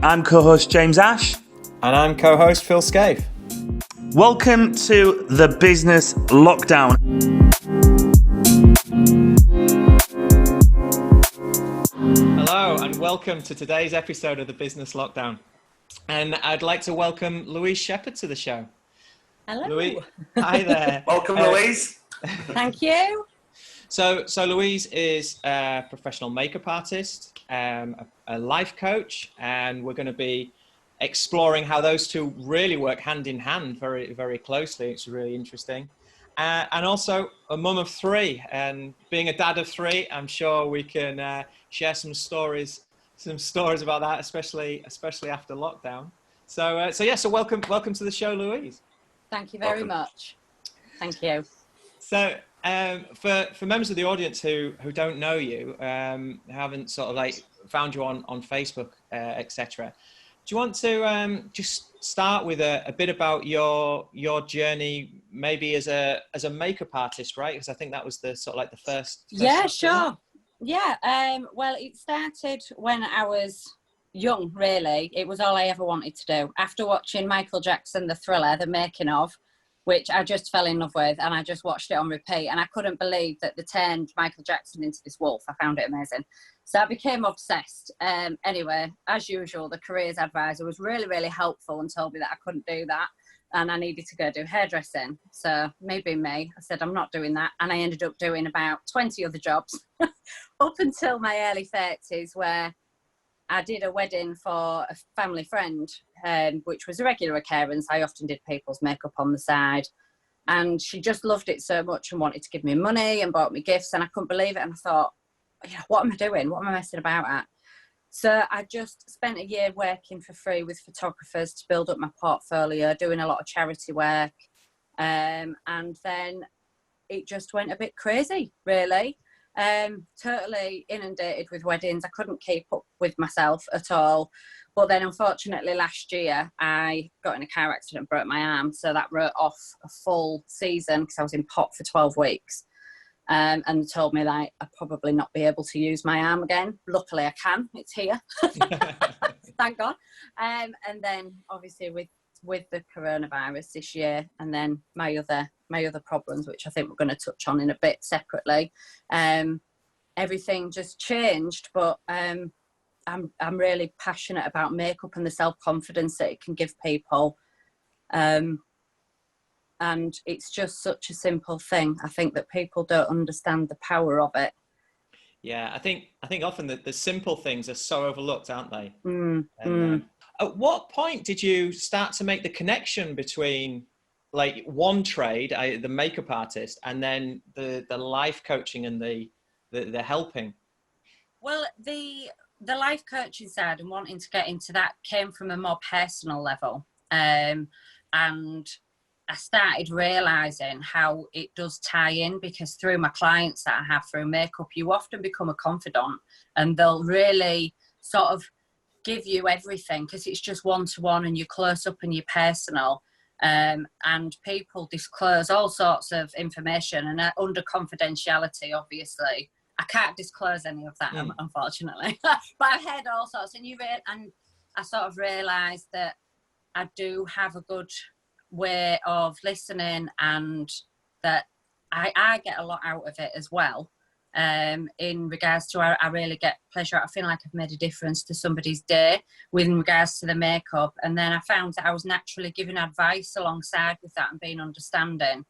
I'm co-host James Ash. And I'm co-host Phil Scaife. Welcome to the Business Lockdown. Hello and welcome to today's episode of the Business Lockdown. And I'd like to welcome Louise Shepherd to the show. Hello. Louise, hi there. Welcome, Louise. Thank you. So Louise is a professional makeup artist, a life coach, and we're going to be exploring how those two really work hand in hand very, very closely. It's really interesting. And also a mum of three, and being a dad of three, I'm sure we can share some stories about that, especially after lockdown. So welcome to the show, Louise. Thank you very much. Thank you. So for members of the audience who don't know you, haven't sort of like found you on Facebook, etc. Do you want to just start with a bit about your journey, maybe as a makeup artist, right? Because I think that was the sort of like the first Yeah, chapter. sure. Yeah. Well, it started when I was young, really. It was all I ever wanted to do. After watching Michael Jackson, the Thriller, the making of, which I just fell in love with, and I just watched it on repeat, and I couldn't believe that they turned Michael Jackson into this wolf. I found it amazing. So I became obsessed. Anyway, as usual, the careers advisor was really, really helpful and told me that I couldn't do that and I needed to go do hairdressing. So maybe me, I said, I'm not doing that. And I ended up doing about 20 other jobs up until my early 30s, where I did a wedding for a family friend, which was a regular occurrence. I often did people's makeup on the side. And she just loved it so much and wanted to give me money and bought me gifts. And I couldn't believe it. And I thought, what am I doing? What am I messing about at? So I just spent a year working for free with photographers to build up my portfolio, doing a lot of charity work. And then it just went a bit crazy, really. Totally inundated with weddings. I couldn't keep up with myself at all. But then unfortunately last year I got in a car accident and broke my arm. So that wrote off a full season because I was in pot for 12 weeks. And told me that I'd probably not be able to use my arm again. Luckily I can, it's here. Thank God. And then obviously with the coronavirus this year, and then my other problems, which I think we're going to touch on in a bit separately, everything just changed. But I'm really passionate about makeup and the self-confidence that it can give people. And it's just such a simple thing. I think that people don't understand the power of it. Yeah, I think often the simple things are so overlooked, aren't they? At what point did you start to make the connection between like one trade, the makeup artist, and then the life coaching and the helping? Well, the life coaching side and wanting to get into that came from a more personal level. And I started realising how it does tie in, because through my clients that I have through makeup, you often become a confidant and they'll really sort of give you everything because it's just one-to-one and you're close up and you're personal. And people disclose all sorts of information and under confidentiality, obviously. I can't disclose any of that, unfortunately. But I've heard all sorts, and I sort of realised that I do have a good way of listening, and that I get a lot out of it as well. In regards to, I really get pleasure. I feel like I've made a difference to somebody's day with regards to the makeup. And then I found that I was naturally giving advice alongside with that and being understanding.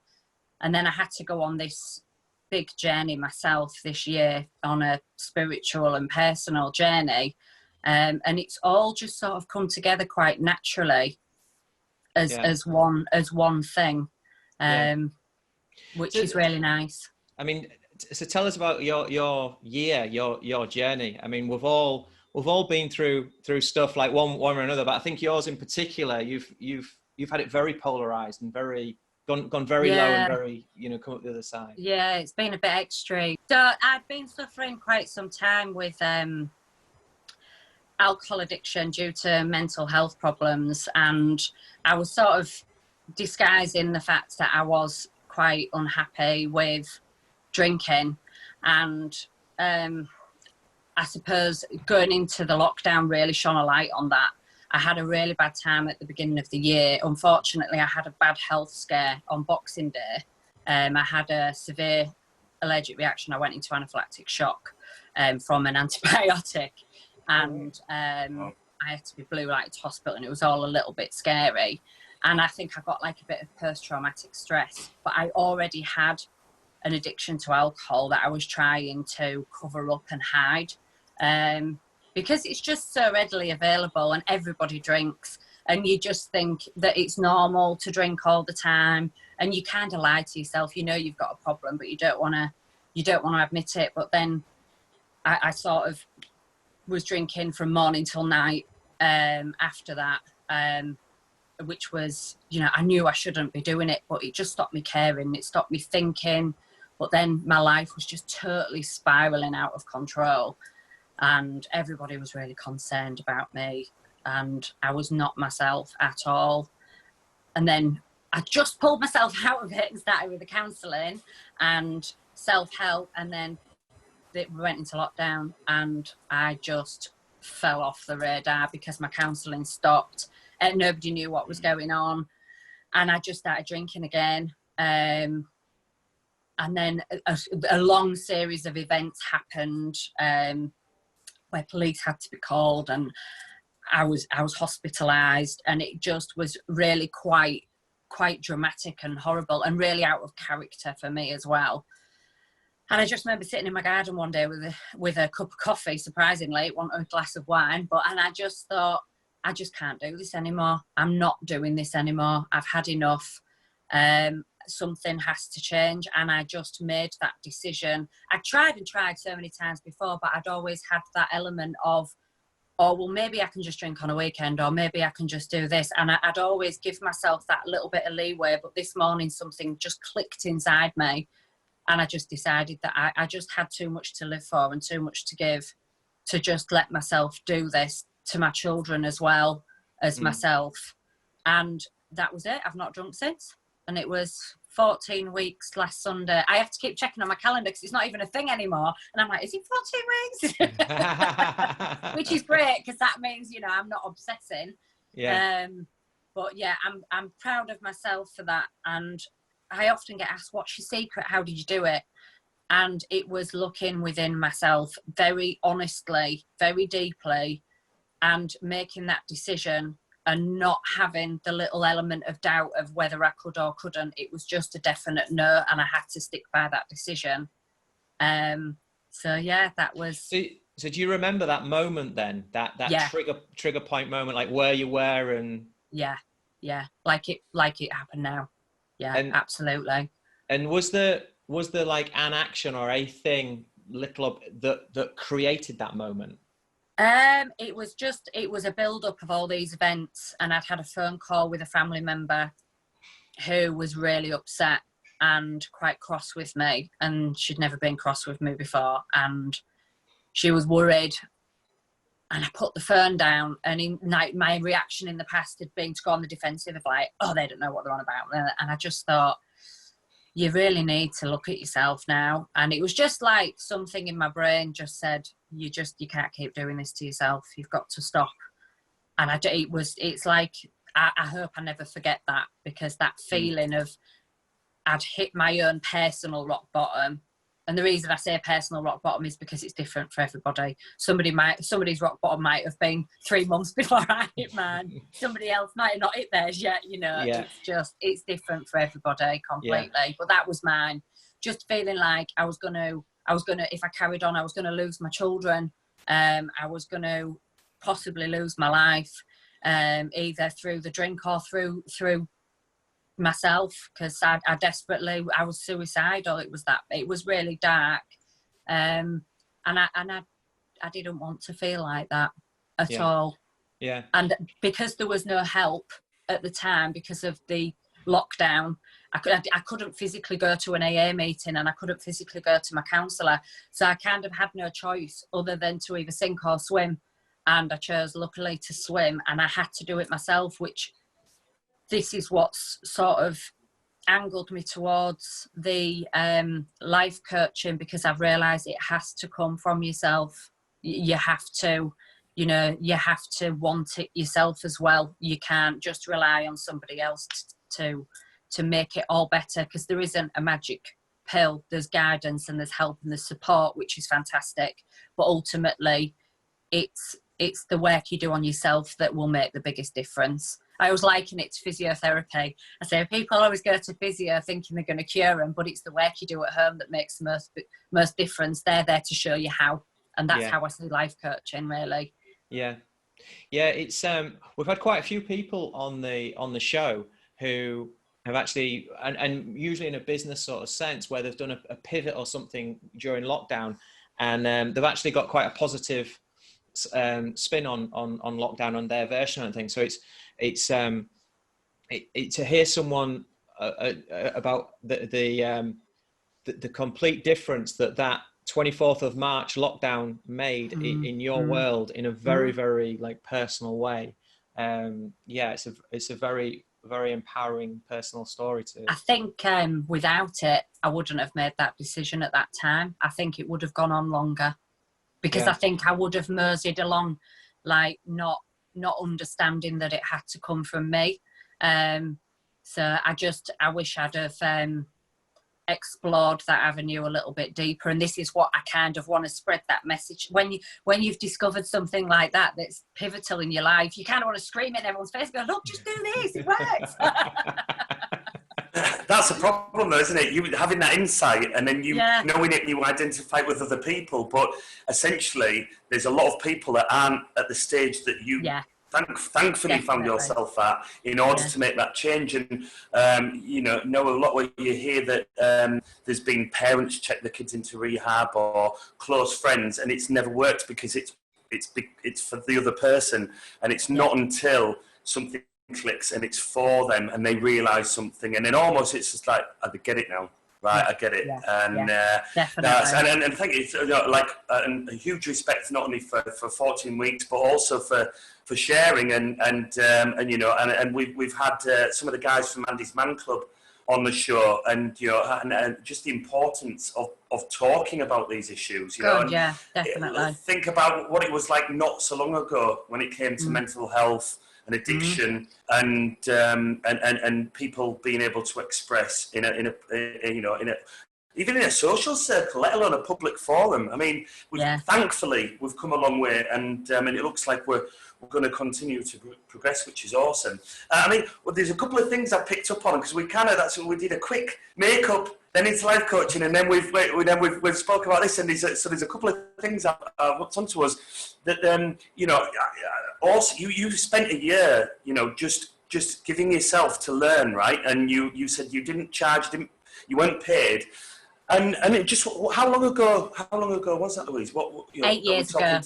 And then I had to go on this big journey myself this year, on a spiritual and personal journey. And it's all just sort of come together quite naturally as one thing, which is really nice. I mean, so tell us about your journey. I mean, we've all been through stuff like one or another, but I think yours in particular, you've had it very polarized and very gone very low and very, come up the other side. Yeah, it's been a bit extreme. So I've been suffering quite some time with alcohol addiction due to mental health problems, and I was sort of disguising the fact that I was quite unhappy with drinking, and I suppose going into the lockdown really shone a light on that. I had a really bad time at the beginning of the year. Unfortunately, I had a bad health scare on Boxing Day. I had a severe allergic reaction. I went into anaphylactic shock from an antibiotic, and I had to be blue lighted to hospital, and it was all a little bit scary. And I think I got like a bit of post-traumatic stress, but I already had an addiction to alcohol that I was trying to cover up and hide. Because it's just so readily available and everybody drinks, and you just think that it's normal to drink all the time, and you kind of lie to yourself. You know you've got a problem, but you don't want to admit it. But then I sort of was drinking from morning till night after that, which was, you know, I knew I shouldn't be doing it, but it just stopped me caring. It stopped me thinking. But then my life was just totally spiraling out of control. And everybody was really concerned about me, and I was not myself at all. And then I just pulled myself out of it and started with the counselling and self-help, and then we went into lockdown, and I just fell off the radar because my counselling stopped and nobody knew what was going on, and I just started drinking again. And then a long series of events happened, where police had to be called, and I was hospitalised, and it just was really quite dramatic and horrible, and really out of character for me as well. And I just remember sitting in my garden one day with a cup of coffee, surprisingly, it wasn't a glass of wine, and I just thought, I just can't do this anymore. I'm not doing this anymore. I've had enough. Something has to change, and I just made that decision. I tried so many times before, but I'd always had that element of, oh, well, maybe I can just drink on a weekend, or maybe I can just do this, and I'd always give myself that little bit of leeway. But this morning something just clicked inside me, and I just decided that I just had too much to live for and too much to give, to just let myself do this to my children as well as myself. And that was it. I've not drunk since. And it was 14 weeks last Sunday. I have to keep checking on my calendar because it's not even a thing anymore. And I'm like, is it 14 weeks? Which is great, because that means, you know, I'm not obsessing. Yeah. But yeah, I'm proud of myself for that. And I often get asked, what's your secret? How did you do it? And it was looking within myself very honestly, very deeply, and making that decision, and not having the little element of doubt of whether I could or couldn't. It was just a definite no, and I had to stick by that decision. So yeah, that was. So do you remember that moment then? That Yeah. trigger point moment, like where you were and. Yeah, like it happened now. Yeah, absolutely. And was there like an action or a thing that created that moment? It was a build-up of all these events, and I'd had a phone call with a family member who was really upset and quite cross with me, and she'd never been cross with me before, and she was worried. And I put the phone down, and my reaction in the past had been to go on the defensive of like, oh, they don't know what they're on about. And I just thought, you really need to look at yourself now. And it was just like something in my brain just said, you can't keep doing this to yourself. You've got to stop. And it's like, I hope I never forget that, because that feeling of I'd hit my own personal rock bottom. And the reason I say personal rock bottom is because it's different for everybody. Somebody's rock bottom might have been 3 months before I hit mine. Somebody else might have not hit theirs yet, you know. Yeah. It's different for everybody completely. Yeah. But that was mine. Just feeling like I was gonna, if I carried on, I was gonna lose my children. I was gonna possibly lose my life, either through the drink or through myself, because I was suicidal. It was really dark, and I didn't want to feel like that at all. Yeah. And because there was no help at the time because of the lockdown, I couldn't physically go to an AA meeting, and I couldn't physically go to my counsellor, so I kind of had no choice other than to either sink or swim. And I chose, luckily, to swim, and I had to do it myself, which this is what's sort of angled me towards the life coaching, because I've realised it has to come from yourself. you have to, you have to want it yourself as well. You can't just rely on somebody else to make it all better, because there isn't a magic pill. There's guidance and there's help and there's support, which is fantastic. But ultimately, it's the work you do on yourself that will make the biggest difference. I always liken it to physiotherapy. I say people always go to physio thinking they're going to cure them, but it's the work you do at home that makes the most difference. They're there to show you how, and that's how I see life coaching, really. Yeah, it's we've had quite a few people on the show who have actually, and usually in a business sort of sense, where they've done a pivot or something during lockdown, and they've actually got quite a positive spin on lockdown on their version and things. So it's to hear someone about the complete difference that 24th of March lockdown made in your world in a very, very like personal way. It's a very, very empowering personal story too. I think without it, I wouldn't have made that decision at that time. I think it would have gone on longer, because I think I would have moseyed along, like not understanding that it had to come from me. So I wish I'd have explored that avenue a little bit deeper. And this is what I kind of want to spread, that message. When you've discovered something like that that's pivotal in your life, you kind of want to scream in everyone's face, go, look, just do this, it works. That's a problem though, isn't it? You having that insight and then knowing it, you identify it with other people, but essentially there's a lot of people that aren't at the stage that you thankfully found yourself at in order to make that change. And know a lot where you hear that there's been parents check the kids into rehab or close friends, and it's never worked because it's for the other person, and it's not until something clicks and it's for them and they realize something, and then almost it's just like, I get it now, right? I get it. Definitely. And thank you, and a huge respect not only for 14 weeks but also for sharing and we've had some of the guys from Andy's Man Club on the show, and just the importance of talking about these issues. Definitely. Think about what it was like not so long ago when it came to mental health and addiction, and people being able to express even in a social circle, let alone a public forum. I mean, thankfully we've come a long way, and it looks like we're going to continue to progress, which is awesome. There's a couple of things I picked up on, because we did a quick makeup, then it's life coaching, and then we've spoken about this, and there's a couple of things I've looked onto us that also you spent a year just giving yourself to learn, right? And you said you didn't charge, you weren't paid. And it just, how long ago was that, Louise? 8 years ago.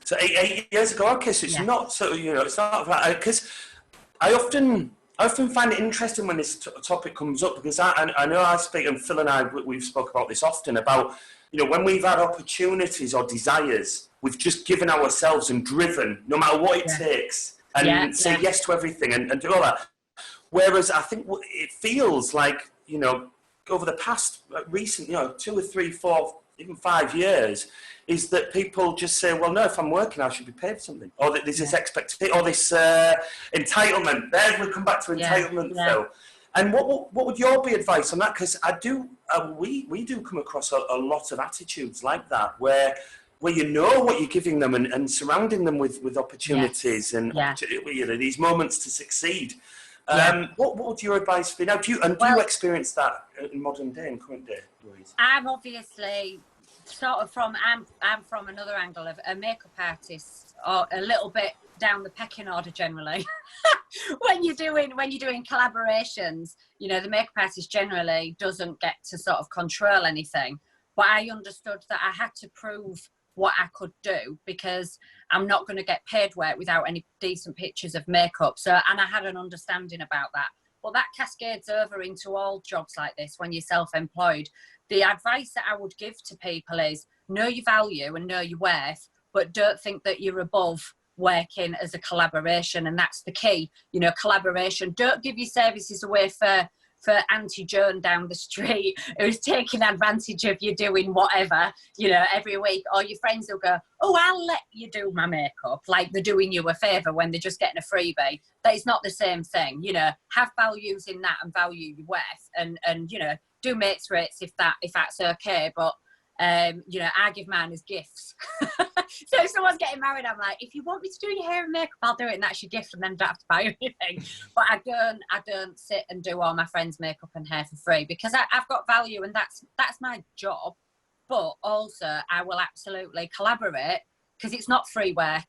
So 8 years ago. Okay, so it's not so, it's not right, because I often find it interesting when this topic comes up, because I know I speak, and Phil and I, we've spoke about this often, about, when we've had opportunities or desires, we've just given ourselves and driven, no matter what it takes, and say yes to everything and do all that. Whereas I think it feels like, over the past recent, 2 or 3, 4, even 5 years, is that people just say, well, no, if I'm working, I should be paid something. Or that there's this expectation, or this entitlement. There we come back to entitlement, Phil. And what would your be advice on that? Because we do come across a lot of attitudes like that, where you know what you're giving them, and surrounding them with opportunities and these moments to succeed. What would your advice be now? Do you experience that in modern day and current day, Louise? I'm obviously sort of I'm from another angle of a makeup artist, or a little bit down the pecking order generally. when you're doing collaborations, the makeup artist generally doesn't get to sort of control anything. But I understood that I had to prove what I could do, because I'm not going to get paid work without any decent pictures of makeup. And I had an understanding about that. But that cascades over into all jobs like this when you're self-employed. The advice that I would give to people is know your value and know your worth, but don't think that you're above working as a collaboration. And that's the key, collaboration. Don't give your services away for for Auntie Joan down the street who's taking advantage of you doing whatever, you know, every week. Or your friends will go, oh, I'll let you do my makeup, like they're doing you a favour when they're just getting a freebie. That is not the same thing, you know. Have values in that and value your worth, and you know, do mates rates if that's okay. But you know, I give mine as gifts. So if someone's getting married, I'm like, if you want me to do your hair and makeup, I'll do it, and that's your gift, and then don't have to buy anything. But I don't sit and do all my friends' makeup and hair for free, because I've got value, and that's my job. But also, I will absolutely collaborate, because it's not free work.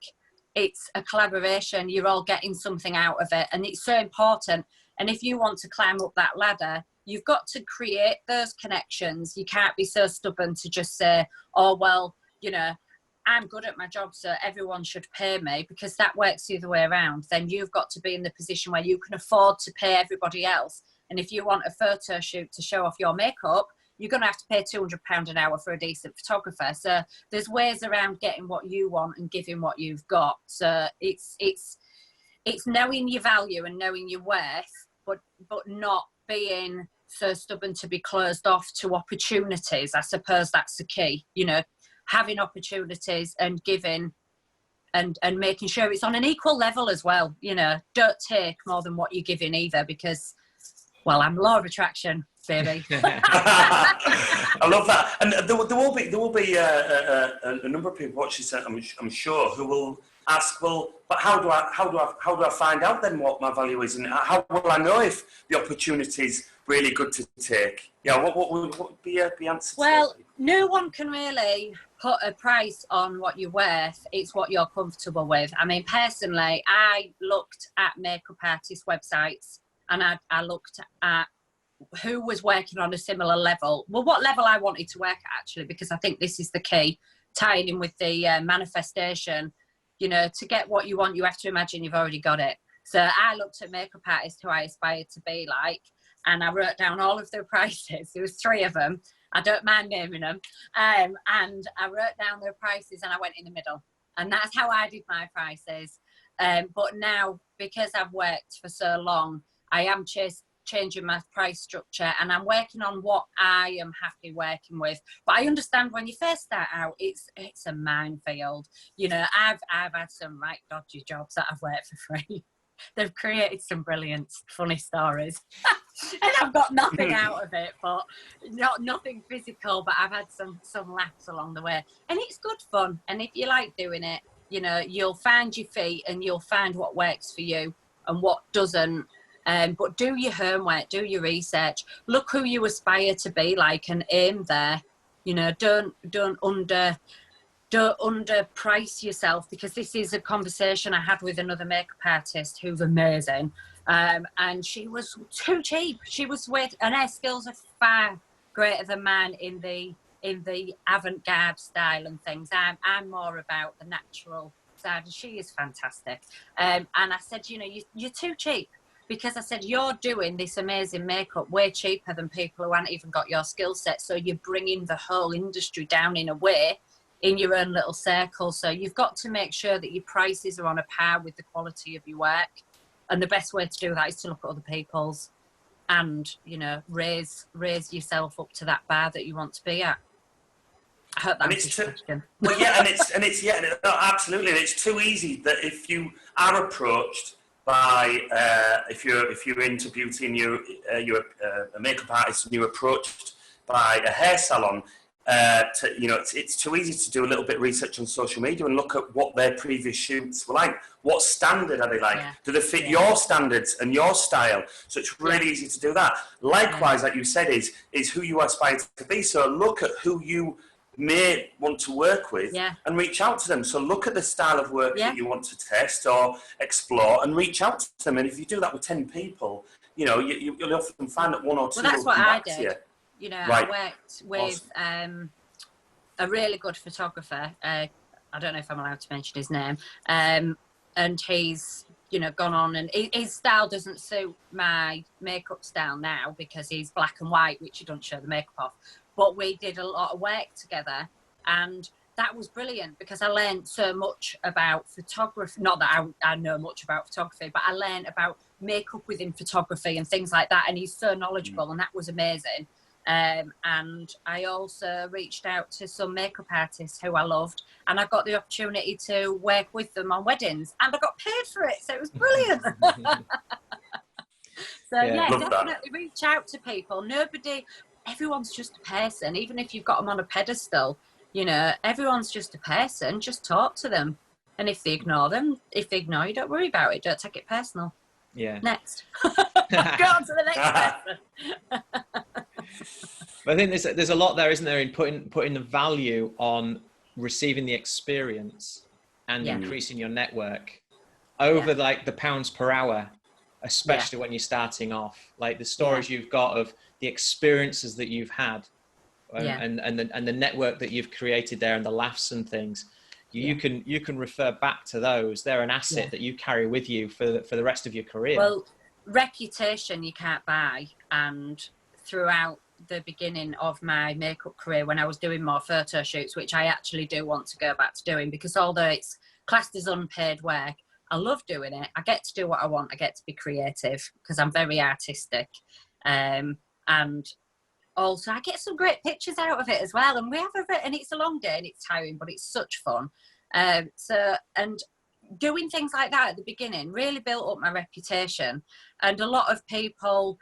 It's a collaboration. You're all getting something out of it, and it's so important. And if you want to climb up that ladder, you've got to create those connections. You can't be so stubborn to just say, oh, well, you know, I'm good at my job, so everyone should pay me, because that works the other way around. Then you've got to be in the position where you can afford to pay everybody else. And if you want a photo shoot to show off your makeup, you're going to have to pay £200 an hour for a decent photographer. So there's ways around getting what you want and giving what you've got. So it's knowing your value and knowing your worth, but not being so stubborn to be closed off to opportunities. I suppose that's the key, you know, having opportunities and giving and making sure it's on an equal level as well. You know, don't take more than what you're giving either, because, well, I'm law of attraction, baby. I love that. And there will be a number of people watching this, I'm sure, who will ask, well, but how do I find out then what my value is, and how will I know if the opportunity is really good to take? Yeah, what would be the answer? Well, no one can really put a price on what you're worth. It's what you're comfortable with. I mean, personally, I looked at makeup artist websites, and I looked at who was working on a similar level. Well, what level I wanted to work at, actually, because I think this is the key, tying in with the manifestation. You know, to get what you want, you have to imagine you've already got it. So I looked at makeup artists who I aspired to be like, and I wrote down all of their prices. There was 3 of them. I don't mind naming them. And I wrote down their prices, and I went in the middle. And that's how I did my prices. But now, because I've worked for so long, I am changing my price structure, and I'm working on what I am happy working with. But I understand when you first start out, it's a minefield. You know, I've had some right dodgy jobs that I've worked for free. They've created some brilliant, funny stories. And I've got nothing out of it, but nothing physical, but I've had some laughs along the way. And it's good fun. And if you like doing it, you know, you'll find your feet, and you'll find what works for you and what doesn't. But do your homework, do your research, look who you aspire to be like, and aim there. You know, don't underprice yourself, because this is a conversation I had with another makeup artist who's amazing, and she was too cheap. She was and her skills are far greater than mine in the avant-garde style and things. I'm more about the natural side, and she is fantastic. And I said, you know, you're too cheap. Because I said, you're doing this amazing makeup way cheaper than people who haven't even got your skill set. So you're bringing the whole industry down in a way, in your own little circle. So you've got to make sure that your prices are on a par with the quality of your work. And the best way to do that is to look at other people's and, you know, raise yourself up to that bar that you want to be at. I hope that answers your question. Well, yeah, absolutely. And it's too easy that if you are approached by if you're into beauty and you're a makeup artist and you're approached by a hair salon, it's too easy to do a little bit of research on social media and look at what their previous shoots were like. What standard are they like? Yeah. Do they fit your standards and your style? So it's really easy to do that. Likewise, like you said, is who you aspire to be. So look at who you may want to work with and reach out to them. So look at the style of work that you want to test or explore and reach out to them. And if you do that with 10 people, you know, you'll often find that 1 or 2 well, that's what I did. You know, right. I worked with a really good photographer. I don't know if I'm allowed to mention his name. And he's, you know, gone on, and his style doesn't suit my makeup style now, because he's black and white, which you don't show the makeup off. But we did a lot of work together, and that was brilliant, because I learned so much about photography. Not that I know much about photography, but I learned about makeup within photography and things like that. And he's so knowledgeable, and that was amazing. And I also reached out to some makeup artists who I loved, and I got the opportunity to work with them on weddings, and I got paid for it, so it was brilliant. So yeah, definitely reach out to people. Everyone's just a person, even if you've got them on a pedestal, you know, everyone's just a person. Just talk to them, and if they ignore you, don't worry about it, don't take it personal. Yeah. Next. Go on to the next person. But I think there's a lot there, isn't there, in putting the value on receiving the experience and increasing your network over like the pounds per hour, especially when you're starting off. Like the stories you've got of the experiences that you've had, and the network that you've created there, and the laughs and things. You can refer back to those. They're an asset that you carry with you for the rest of your career. Well, reputation you can't buy, and throughout the beginning of my makeup career, when I was doing more photo shoots, which I actually do want to go back to doing, because although it's classed as unpaid work, I love doing it. I get to do what I want. I get to be creative because I'm very artistic, and also I get some great pictures out of it as well. And and it's a long day and it's tiring, but it's such fun. And doing things like that at the beginning really built up my reputation. And a lot of people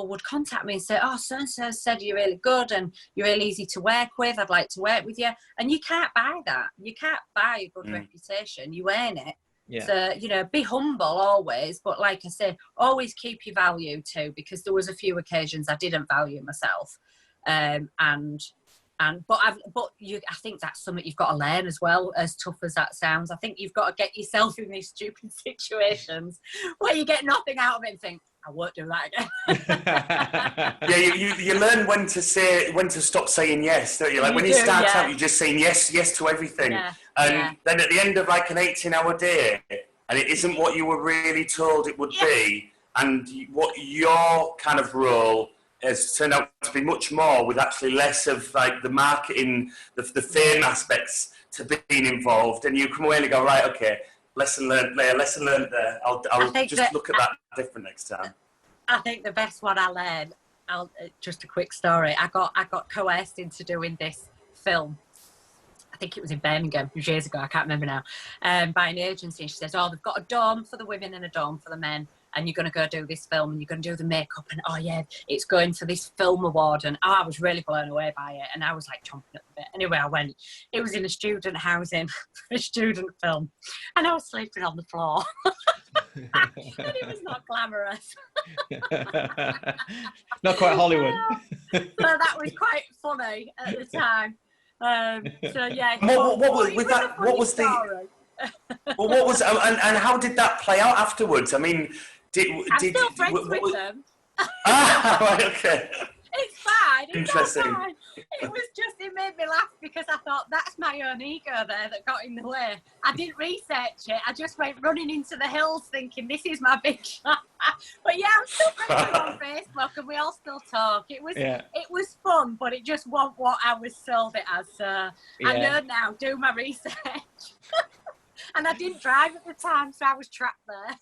would contact me and say, oh, so-and-so said you're really good and you're really easy to work with. I'd like to work with you. And you can't buy that. You can't buy a good reputation. You earn it. Yeah. So, you know, be humble always. But like I said, always keep your value too, because there was a few occasions I didn't value myself. I think that's something you've got to learn as well, as tough as that sounds. I think you've got to get yourself in these stupid situations where you get nothing out of it and think, I won't do that again. You learn when to stop saying yes, don't you? Like when you start out, you're just saying yes to everything. Then at the end of like an 18-hour day, and it isn't what you were really told it would be, and what your kind of role has turned out to be much more, with actually less of like the marketing, the fame aspects to being involved, and you come away and go, right, okay, lesson learned there, I'll just look at that different next time. I think the best one I learned, just a quick story, I got coerced into doing this film. I think it was in Birmingham years ago, I can't remember now, by an agency. She says, oh, they've got a dorm for the women and a dorm for the men, and you're going to go do this film and you're going to do the makeup, and it's going for this film award. And I was really blown away by it, and I was like chomping at the bit. Anyway, I went. It was in a student housing for a student film, and I was sleeping on the floor. And it was not glamorous. Not quite Hollywood. So that was quite funny at the time. And how did that play out afterwards? I mean, I'm still friends with them. Right, okay. It's fine. Interesting. Fine. It made me laugh because I thought that's my own ego there that got in the way. I didn't research it. I just went running into the hills thinking this is my big shot. But yeah, I'm still friends with on Facebook and we all still talk. It was fun, but it just wasn't what I was sold it as. So I know now, do my research. And I didn't drive at the time, so I was trapped there.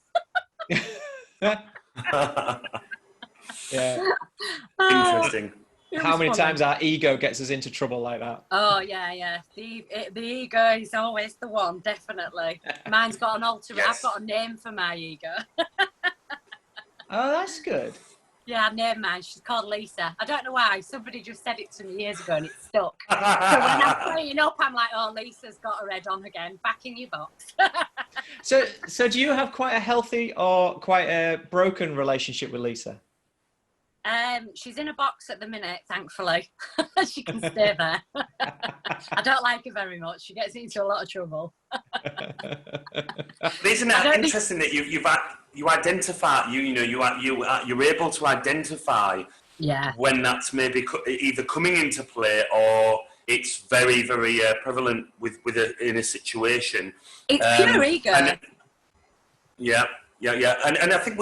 Interesting. How many times our ego gets us into trouble like that? Oh yeah. The ego is always the one, definitely. Mine's got an alter. Yes. I've got a name for my ego. Oh, that's good. Yeah, I named mine. She's called Lisa. I don't know why. Somebody just said it to me years ago and it stuck. So when I'm playing up, I'm like, oh, Lisa's got her head on again. Back in your box. So do you have quite a healthy or quite a broken relationship with Lisa? She's in a box at the minute, thankfully. She can stay there. I don't like her very much. She gets into a lot of trouble. Isn't it interesting that you identify, you're able to identify when that's maybe either coming into play or it's very, very prevalent in a situation. It's pure ego. And I think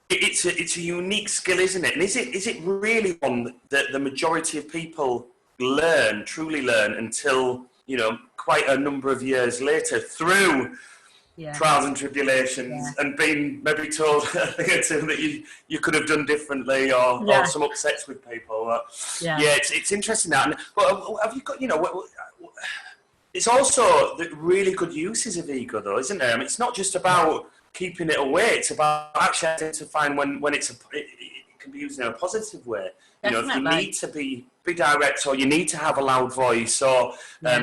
it's a unique skill, isn't it? And is it really one that the majority of people truly learn until, quite a number of years later through trials and tribulations, and being maybe told that you could have done differently, or some upsets with people. It's interesting that. But have you got, it's also the really good uses of ego, though, isn't there? I mean, it's not just about keeping it away. It's about actually identifying when it can be used in a positive way. Definitely. If you need to be direct, or you need to have a loud voice, or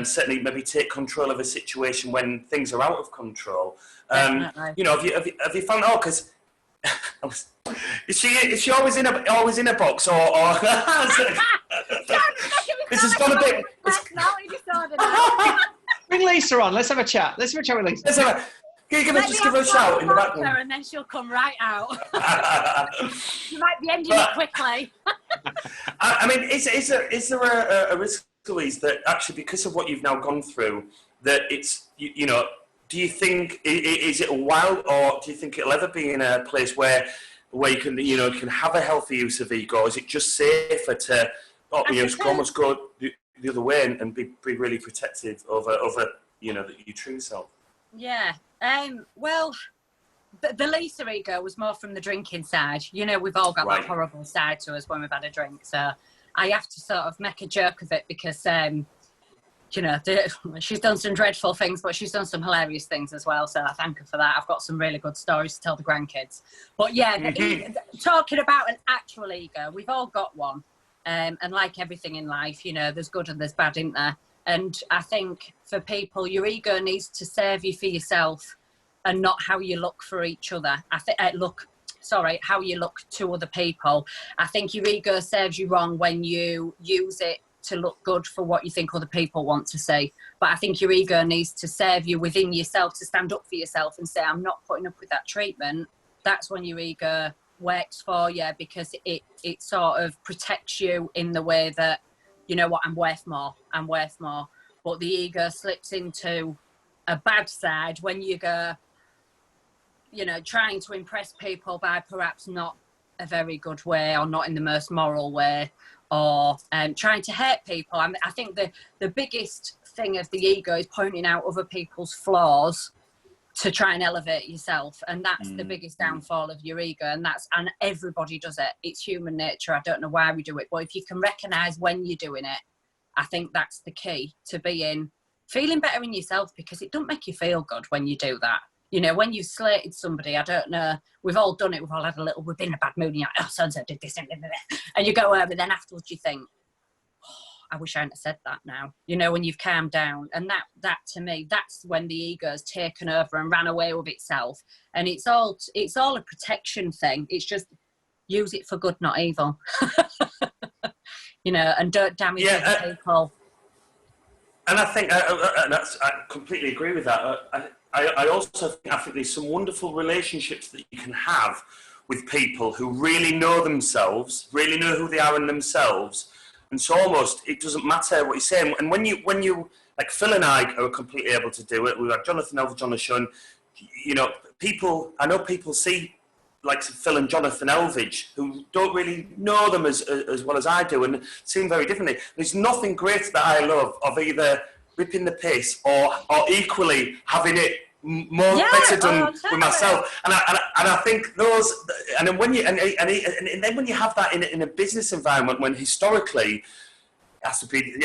certainly maybe take control of a situation when things are out of control. Have you found out? Because is she always in a box, or this has gone a bit. Bring Lisa on. Let's have a chat. Let's have a chat with Lisa. Can you just give her a shout in the background? And then she'll come right out. You might be ending it quickly. I mean, is there a risk, Louise, that actually because of what you've now gone through, that it's, do you think, is it a while, or do you think it'll ever be in a place where you can have a healthy use of ego? Or is it just safer to almost go the other way and be really protective over your true self? Yeah. Well, the Lisa ego was more from the drinking side. We've all got that horrible side to us when we've had a drink. So I have to sort of make a joke of it because, she's done some dreadful things, but she's done some hilarious things as well. So I thank her for that. I've got some really good stories to tell the grandkids. But talking about an actual ego, we've all got one. And like everything in life, there's good and there's bad, isn't there? And I think for people, your ego needs to serve you for yourself and not how you look for each other. How you look to other people. I think your ego serves you wrong when you use it to look good for what you think other people want to see. But I think your ego needs to serve you within yourself, to stand up for yourself and say, I'm not putting up with that treatment. That's when your ego works for you, because it sort of protects you in the way that, I'm worth more. But the ego slips into a bad side when you go, trying to impress people by perhaps not a very good way, or not in the most moral way, or trying to hurt people. I think the biggest thing of the ego is pointing out other people's flaws to try and elevate yourself, and that's the biggest downfall of your ego, and everybody does it. It's human nature. I don't know why we do it, but if you can recognize when you're doing it, I think that's the key to feeling better in yourself, because it don't make you feel good when you do that. When you've slated somebody, I don't know, we've all done it, we've all had we've been in a bad mood, and you're like, so-and-so did this, and you go home, and then afterwards you think, I wish I hadn't said that now, when you've calmed down. And that to me, that's when the ego has taken over and ran away with itself. And it's all a protection thing. It's just use it for good, not evil. And don't damage other people. And I think, I completely agree with that. I also think there's some wonderful relationships that you can have with people who really know themselves, really know who they are in themselves. And so almost it doesn't matter what you're saying. And when you like Phil and I are completely able to do it. We've had Jonathan Elvidge on the show, and I know people see like Phil and Jonathan Elvidge who don't really know them as well as I do, and see them very differently. There's nothing greater that I love of either ripping the piss or equally having it better done with myself, and I think those, and then when you and then when you have that in a business environment, when historically you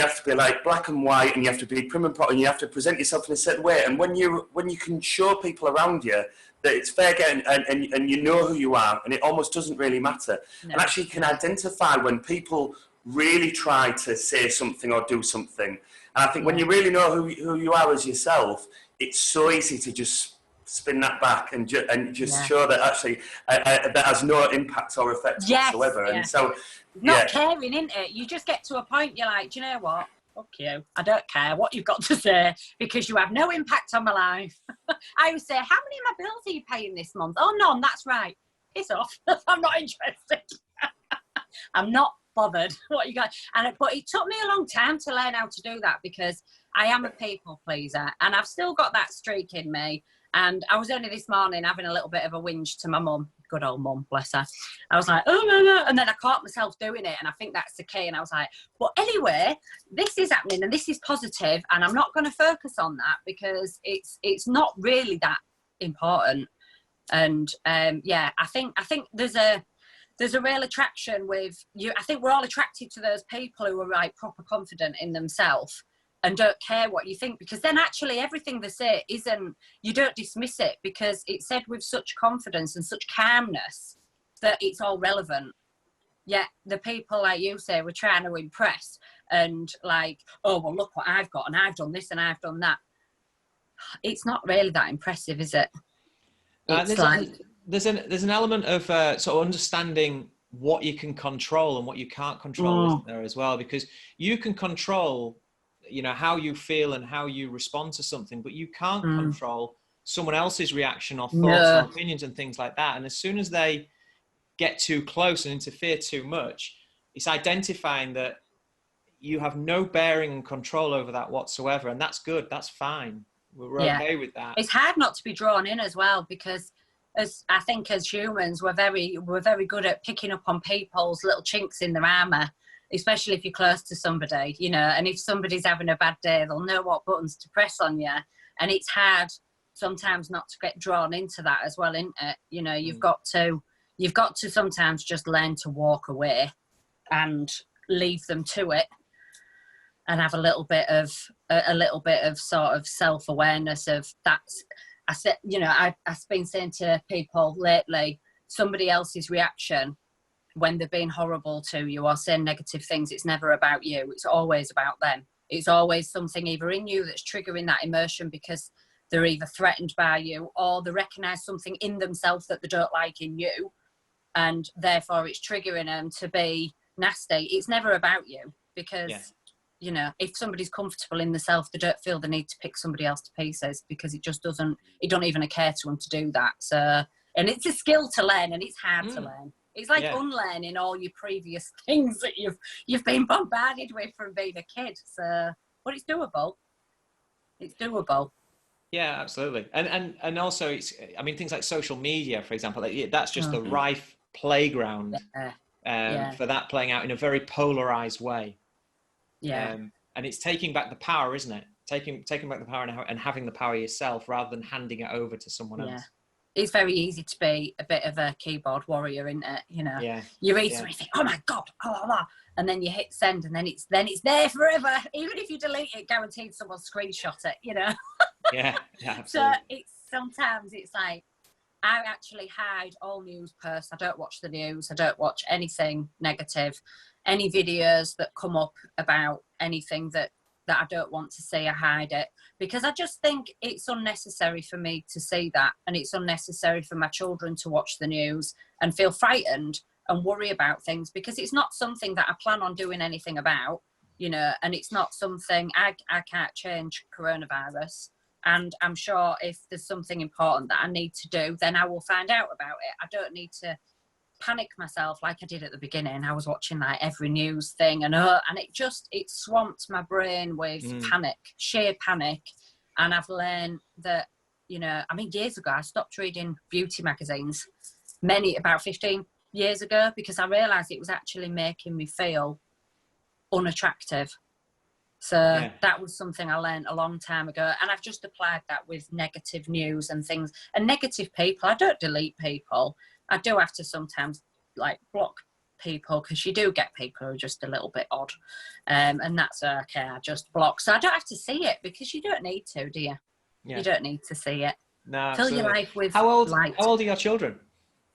have to be like black and white, and you have to be prim and proper, and you have to present yourself in a certain way, and when you can show people around you that it's fair game, and you know who you are, and it almost doesn't really matter, and actually you can identify when people really try to say something or do something. And I think when you really know who you are as yourself, it's so easy to just spin that back and just show that actually that has no impact or effect whatsoever. And so, not caring, isn't it? You just get to a point, you're like, do you know what? Fuck you. I don't care what you've got to say, because you have no impact on my life. I would say, how many of my bills are you paying this month? Oh, none, that's right. Piss off. I'm not interested. I'm not bothered what you got. But it took me a long time to learn how to do that, because I am a people pleaser, and I've still got that streak in me. And I was only this morning having a little bit of a whinge to my mum, good old mum, bless her. I was like, oh no, and then I caught myself doing it, and I think that's the key. And I was like, well, anyway, this is happening and this is positive, and I'm not going to focus on that, because it's not really that important. And yeah, I think there's a real attraction with you. I think we're all attracted to those people who are like proper confident in themselves and don't care what you think, because then actually everything they say isn't, you don't dismiss it because it's said with such confidence and such calmness that it's all relevant. Yet the people, like you say, we're trying to impress and like, oh, well, look what I've got and I've done this and I've done that. It's not really that impressive, is it? It's there's an element of sort of understanding what you can control and what you can't control, isn't there, as well? Because you can control, you know, how you feel and how you respond to something, but you can't control someone else's reaction or thoughts or opinions and things like that. And as soon as they get too close and interfere too much, it's identifying that you have no bearing and control over that whatsoever. And that's good. That's fine. We're okay with that. It's hard not to be drawn in as well, because I think as humans, we're very good at picking up on people's little chinks in their armour, especially if you're close to somebody, you know, and if somebody's having a bad day, they'll know what buttons to press on you. And it's hard sometimes not to get drawn into that as well, isn't it? You know, you've got to sometimes just learn to walk away and leave them to it, and have a little bit of sort of self-awareness of that. I said, you know, I've been saying to people lately, somebody else's reaction when they're being horrible to you or saying negative things, it's never about you. It's always about them. It's always something either in you that's triggering that emotion because they're either threatened by you or they recognise something in themselves that they don't like in you, and therefore it's triggering them to be nasty. It's never about you, because you know, if somebody's comfortable in themselves, they don't feel the need to pick somebody else to pieces, because it just doesn't even occur to them to do that. So, and it's a skill to learn, and it's hard to learn. It's like unlearning all your previous things that you've been bombarded with from being a kid. So, but it's doable. It's doable. Yeah, absolutely. And also, it's, I mean, things like social media, for example, that's just the rife playground for that playing out in a very polarized way. Yeah. And it's taking back the power, isn't it? Taking back the power and having the power yourself rather than handing it over to someone else. It's very easy to be a bit of a keyboard warrior, isn't it? You know, you read something, you think, oh my God, and then you hit send, and then it's there forever. Even if you delete it, guaranteed someone screenshot it, you know? Yeah, absolutely. So sometimes it's like, I actually hide all news posts. I don't watch the news. I don't watch anything negative. Any videos that come up about anything that I don't want to see, I hide it, because I just think it's unnecessary for me to see that, and it's unnecessary for my children to watch the news and feel frightened and worry about things, because it's not something that I plan on doing anything about, you know, and it's not something I can't change coronavirus. And I'm sure if there's something important that I need to do, then I will find out about it. I don't need to panic myself like I did at the beginning. I was watching like every news thing, and it swamped my brain with panic, sheer panic. And I've learned that, you know, I mean, years ago I stopped reading beauty magazines, about 15 years ago, because I realised it was actually making me feel unattractive. So that was something I learned a long time ago, and I've just applied that with negative news and things and negative people. I don't delete people. I do have to sometimes like block people, because you do get people who are just a little bit odd, and that's okay. I just block, so I don't have to see it, because you don't need to, do you? You don't need to see it. No, fill your life with how old light. How old are your children?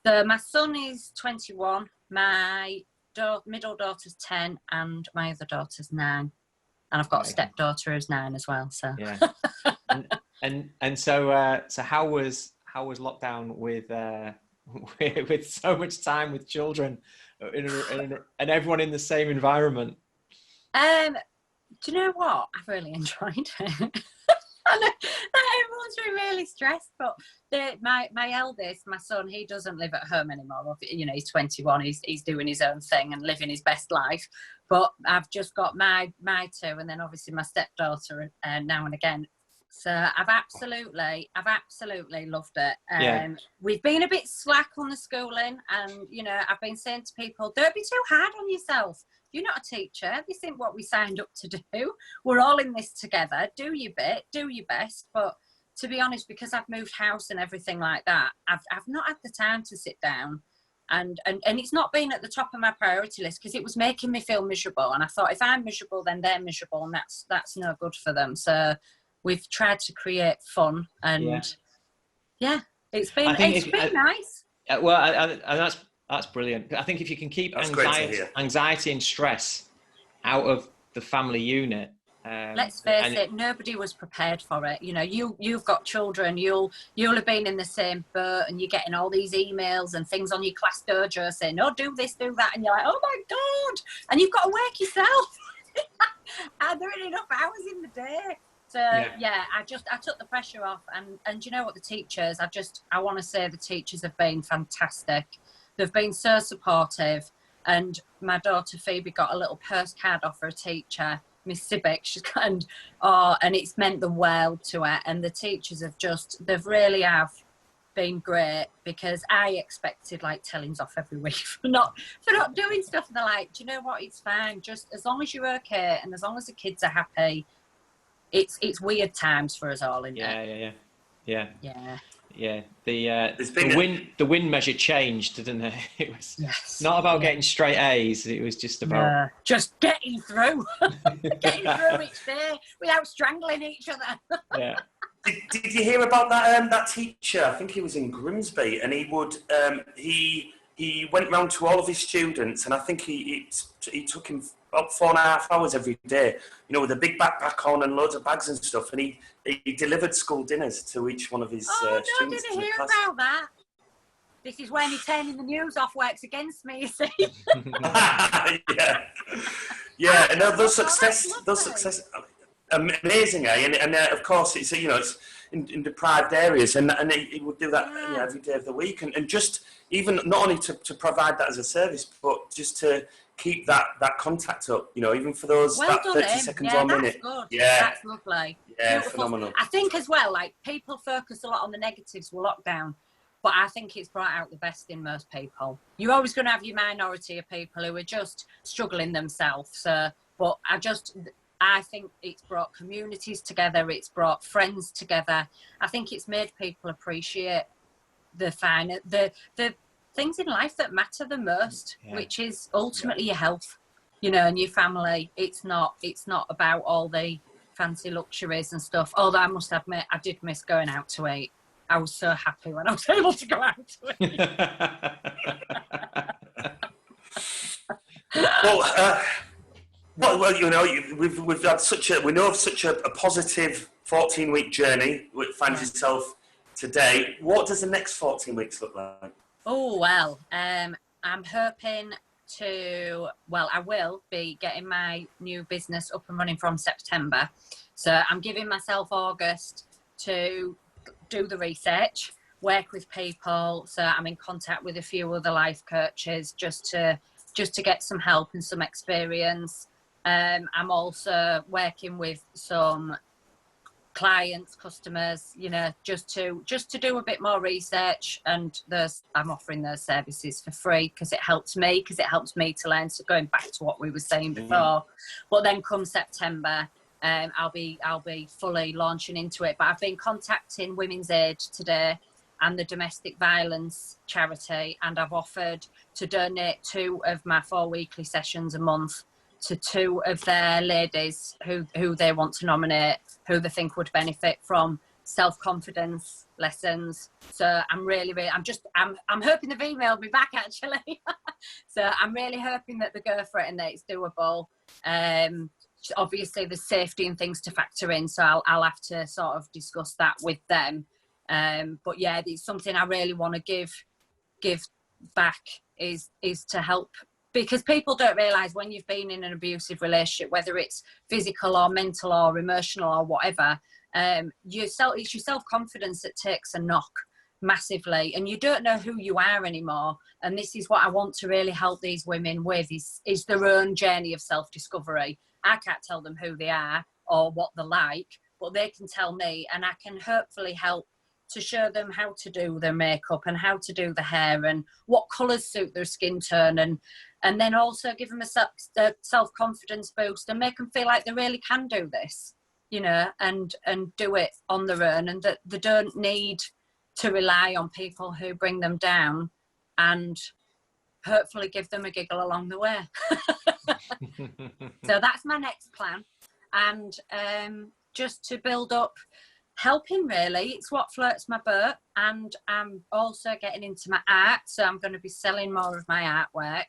So my son is 21, my middle daughter's 10, and my other daughter's 9. And I've got a stepdaughter who's 9 as well. So so how was lockdown with so much time with children and everyone in the same environment? Do you know what? I've really enjoyed it. I know that everyone's been really stressed, but my eldest, my son, he doesn't live at home anymore. You know, he's 21. He's doing his own thing and living his best life. But I've just got my 2, and then obviously my stepdaughter now and again. So I've absolutely loved it. We've been a bit slack on the schooling, and you know, I've been saying to people, don't be too hard on yourself. You're not a teacher. This isn't what we signed up to do. We're all in this together. Do your bit, do your best, but to be honest, because I've moved house and everything like that, I've not had the time to sit down. And it's not been at the top of my priority list because it was making me feel miserable. And I thought, if I'm miserable, then they're miserable, and that's no good for them. So we've tried to create fun, and it's been nice. Well, that's brilliant. I think if you can keep anxiety and stress out of the family unit. Let's face it, nobody was prepared for it. You know, you've got children, you'll have been in the same boat, and you're getting all these emails and things on your class dojo saying, "Oh, do this, do that," and you're like, "Oh my God!" And you've got to work yourself. And there ain't enough hours in the day. So I took the pressure off, and you know what, the teachers, I want to say the teachers have been fantastic. They've been so supportive, and my daughter Phoebe got a little postcard off her teacher, Miss Sibic, and it's meant the world to her. And the teachers they've really have been great, because I expected like tellings off every week for not doing stuff. And they're like, do you know what? It's fine. Just as long as you're okay, and as long as the kids are happy. It's weird times for us all, isn't it? Yeah. The win measure changed, didn't it? It was not about getting straight A's. It was just about just getting through, getting through each day without strangling each other. Yeah. Did you hear about that teacher? I think he was in Grimsby, and he would he went round to all of his students, and I think he took him about 4.5 hours every day, you know, with a big backpack on and loads of bags and stuff, and he delivered school dinners to each one of his students. I didn't hear about that. This is when turning the news off works against me, you see. Yeah, and those success, amazing, eh? And of course, it's it's in deprived areas, and he would do that every day of the week, and just even not only to provide that as a service, but just to keep that contact up, even for those 30 seconds or a minute. Good. Yeah, that's lovely. Yeah, beautiful. Phenomenal. I think as well, like, people focus a lot on the negatives with lockdown, but I think it's brought out the best in most people. You're always going to have your minority of people who are just struggling themselves. But I think it's brought communities together. It's brought friends together. I think it's made people appreciate the things in life that matter the most, which is ultimately your health, and your family. It's not about all the fancy luxuries and stuff. Although I must admit, I did miss going out to eat. I was so happy when I was able to go out to eat. We've had we know of such a positive 14-week journey which finds itself today. What does the next 14 weeks look like? Oh, well, I'm hoping I will be getting my new business up and running from September. So I'm giving myself August to do the research, work with people. So I'm in contact with a few other life coaches just to get some help and some experience. I'm also working with some clients, customers, just to do a bit more research, and I'm offering those services for free because it helps me to learn. So going back to what we were saying before, but then come September, I'll be fully launching into it. But I've been contacting Women's Aid today and the domestic violence charity, and I've offered to donate 2 of my 4 weekly sessions a month to 2 of their ladies who they want to nominate, who they think would benefit from self-confidence lessons. So I'm I'm hoping they've emailed me back, actually. So I'm really hoping that they go for it and that it's doable. Obviously there's safety and things to factor in, so I'll have to sort of discuss that with them. But yeah, it's something I really want to give back is to help, because people don't realise when you've been in an abusive relationship, whether it's physical or mental or emotional or whatever, it's your self-confidence that takes a knock massively, and you don't know who you are anymore. And this is what I want to really help these women with, is their own journey of self-discovery. I can't tell them who they are or what they're like, but they can tell me, and I can hopefully help to show them how to do their makeup and how to do the hair and what colours suit their skin tone, and then also give them a self-confidence boost and make them feel like they really can do this. you know, and do it on their own, and that they don't need to rely on people who bring them down, and hopefully give them a giggle along the way. So that's my next plan. And just to build up helping, really. It's what floats my boat. And I'm also getting into my art. So I'm going to be selling more of my artwork.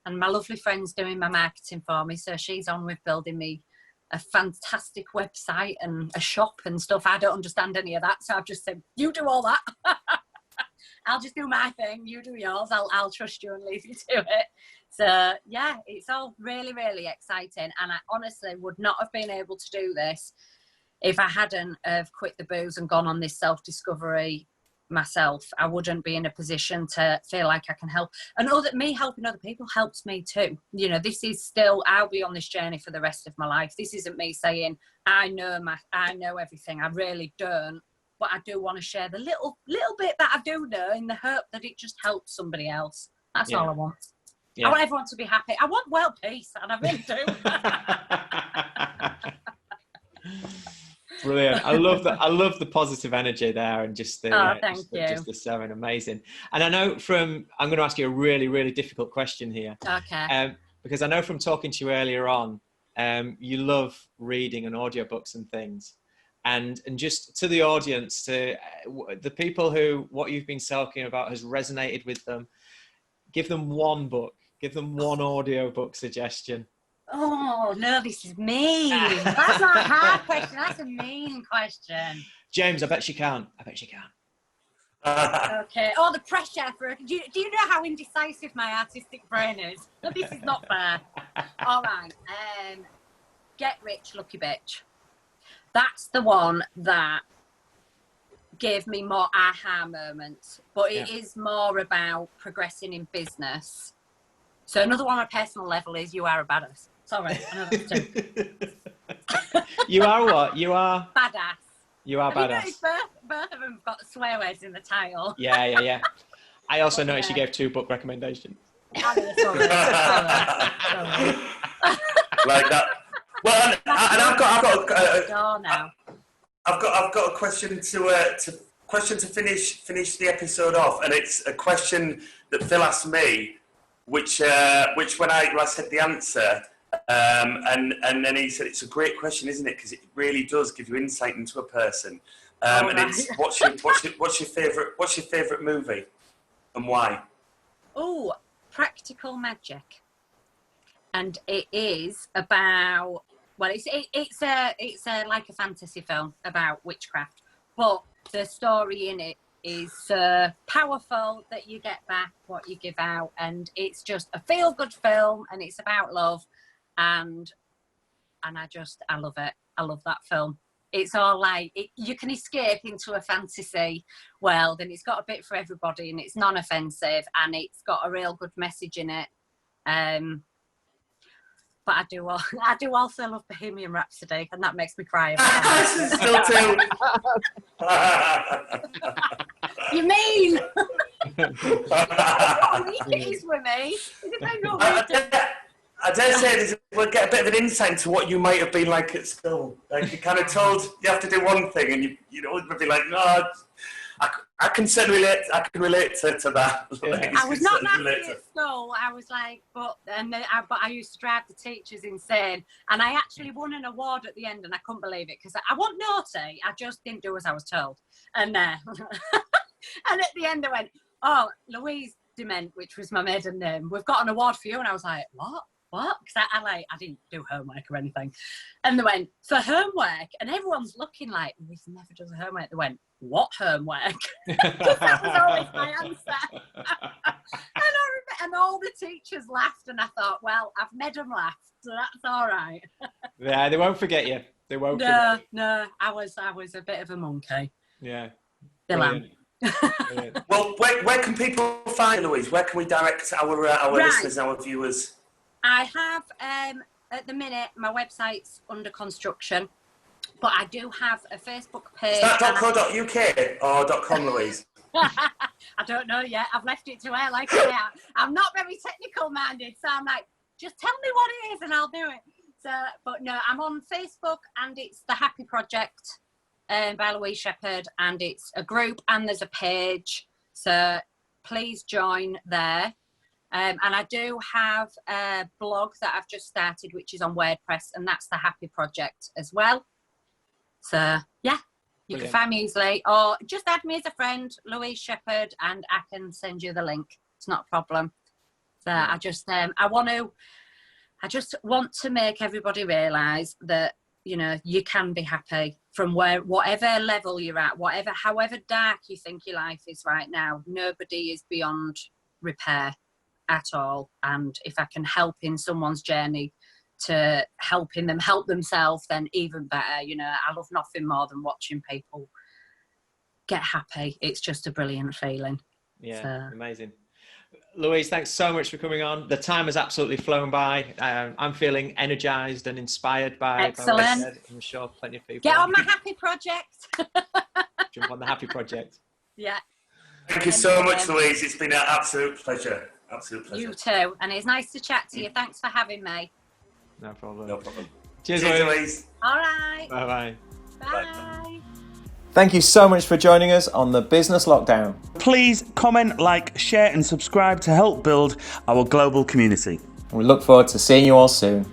And my lovely friend's doing my marketing for me. So she's on with building me a fantastic website and a shop and stuff. I don't understand any of that. So I've just said, you do all that. I'll just do my thing, you do yours. I'll trust you and leave you to it. So yeah, it's all really, really exciting. And I honestly would not have been able to do this if I hadn't have quit the booze and gone on this self-discovery myself. I wouldn't be in a position to feel like I can help. And me helping other people helps me too. You know, this is still, I'll be on this journey for the rest of my life. This isn't me saying, I know everything. I really don't. But I do want to share the little bit that I do know, in the hope that it just helps somebody else. That's all I want. I want everyone to be happy. I want world peace, and I really do. Brilliant. I love the positive energy there, and just the just the sewing. Amazing. And I know I'm going to ask you a really, really difficult question here. Okay. Because I know from talking to you earlier on, you love reading and audiobooks and things. And just to the audience, to the people who what you've been talking about has resonated with them, give them one book, give them one audiobook suggestion. Oh, no, this is mean. That's not a hard question. That's a mean question. James, I bet you can. Okay. Oh, the pressure. Do you know how indecisive my artistic brain is? This is not fair. All right. Get Rich, Lucky Bitch. That's the one that gave me more aha moments, but it is more about progressing in business. So another one on a personal level is You Are a Badass. Sorry, I know that's two. You are what? You are? Badass. You are Have badass. You both of them have got swear words in the title. Yeah. I also noticed you gave 2 book recommendations. Sorry. Like that. Well, and I've got a question to finish the episode off, and it's a question that Phil asked me, which when I said the answer, and then he said it's a great question, isn't it? Because it really does give you insight into a person. And it's what's your favourite movie, and why? Oh, Practical Magic, and it is about. Well, it's like a fantasy film about witchcraft, but the story in it is powerful that you get back what you give out, and it's just a feel-good film, and it's about love, and I love it. I love that film. It's all like you can escape into a fantasy world, and it's got a bit for everybody, and it's non-offensive, and it's got a real good message in it. But I do also love Bohemian Rhapsody, and that makes me cry. Still too. You mean? It is with me. I dare say we'll get a bit of an insight into what you might have been like at school. Like you kind of told you have to do one thing, and you know would be like, no, I can certainly relate. I can relate to that. Like, I was not nasty at school. I was like, but I used to drive the teachers insane, and I actually won an award at the end, and I couldn't believe it because I wasn't naughty. I just didn't do as I was told, and and at the end I went, oh, Louise Dement, which was my maiden name. We've got an award for you, and I was like, what? Because I didn't do homework or anything. And they went, for homework? And everyone's looking like, Louise never does homework. They went, what homework? Because that was always my answer. and all the teachers laughed, and I thought, well, I've made them laugh, so that's all right. Yeah, they won't forget you. They won't forget you. No, I was a bit of a monkey. Yeah. Still am. Well, where can people find Louise? Where can we direct our listeners, our viewers? I have, at the minute, my website's under construction, but I do have a Facebook page. Is that .co.uk or .com, Louise? I don't know yet. I've left it to her. Like I say, I'm not very technical minded, so I'm like, just tell me what it is and I'll do it. So, but no, I'm on Facebook, and it's the Happy Project by Louise Shepherd, and it's a group and there's a page. So please join there. And I do have a blog that I've just started, which is on WordPress, and that's the Happy Project as well. So yeah, you can find me easily, or just add me as a friend, Louise Shepherd, and I can send you the link. It's not a problem. So I just want to make everybody realise that, you know, you can be happy from whatever level you're at, however dark you think your life is right now. Nobody is beyond repair at all. And if I can help in someone's journey to helping them help themselves, then even better. You know, I love nothing more than watching people get happy. It's just a brilliant feeling. Yeah, so. Amazing. Louise, thanks so much for coming on. The time has absolutely flown by. I'm feeling energised and inspired by Excellent. What I said. I'm sure plenty of people. Get on my Happy Project. Jump on the Happy Project. Yeah. Thank you so much, Louise. It's been an absolute pleasure. Absolute pleasure. You too. And it's nice to chat to you. Thanks for having me. No problem. No problem. Cheers, Cheers, Louise. Louise. All right. Bye-bye. Bye. Thank you so much for joining us on the Business Lockdown. Please comment, like, share and subscribe to help build our global community. We look forward to seeing you all soon.